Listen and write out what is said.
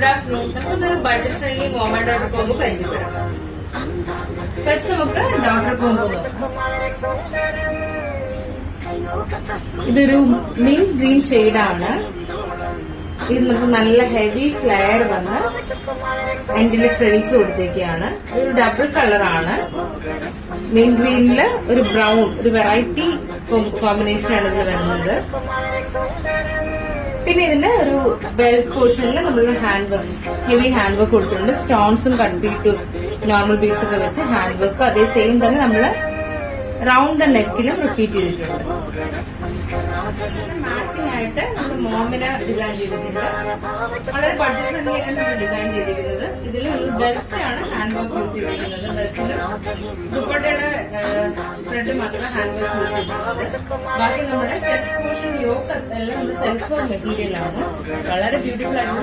Good afternoon. നമുക്കൊരു budget friendly mom and daughter combo പരിചയപ്പെടാം. First നമുക്ക് ഡോട്ടർ കോംബോ നോക്കാം. ഇതൊരു മിന്റ് ഗ്രീൻ ഷെയ്ഡാണ്. ഇത് നമുക്ക് നല്ല ഹെവി ഫ്ലെയർ വന്ന് എൻഡില് ഫ്രിൽസ് കൊടുത്തേക്കാണ്. ഇതൊരു ഡബിൾ കളറാണ്. മിന്റ് ഗ്രീനില് ഒരു ബ്രൗൺ, ഒരു വെറൈറ്റി കോമ്പിനേഷനാണ് ഇതിൽ വരുന്നത്. പിന്നെ ഇതിന്റെ ഒരു ബെൽറ്റ് പോർഷനിൽ നമ്മൾ hand work, heavy hand work കൊടുത്തിട്ടുണ്ട്. സ്റ്റോൺസും കട്ട് ബീറ്റും നോർമൽ ബീഡ്സ് ഒക്കെ വെച്ച് ഹാൻഡ് വർക്ക് അതേ സെയിം തന്നെ നമ്മൾ റൗണ്ട് നെക്കിലും റിപ്പീറ്റ് ചെയ്തിട്ടുണ്ട്. മാച്ചിങ് ആയിട്ട് നമ്മൾ മോമിനെ ഡിസൈൻ ചെയ്തിട്ടുണ്ട്. വളരെ ബഡ്ജറ്റ് ഫ്രണ്ട്ലി ആയിട്ടാണ് നമ്മൾ ഡിസൈൻ ചെയ്തിരിക്കുന്നത്. ഇതിൽ ഒരു ബെൽറ്റ് ആണ് ഹാൻഡ് വർക്ക് യൂസ് ചെയ്തിരിക്കുന്നത്. ബെൽറ്റിലും ദുപ്പട്ടയുടെ സ്പ്രെഡ് മാത്രം ഹാൻഡ് വർക്ക് യൂസ് ചെയ്തിട്ടുണ്ട്. ബാക്കി നമ്മുടെ ചെസ്റ്റ് പോർഷൻ യോക്ക് എല്ലാം നമ്മുടെ സെൽഫ് മെറ്റീരിയൽ ആണ്. വളരെ ബ്യൂട്ടിഫുൾ ആയിട്ടുള്ള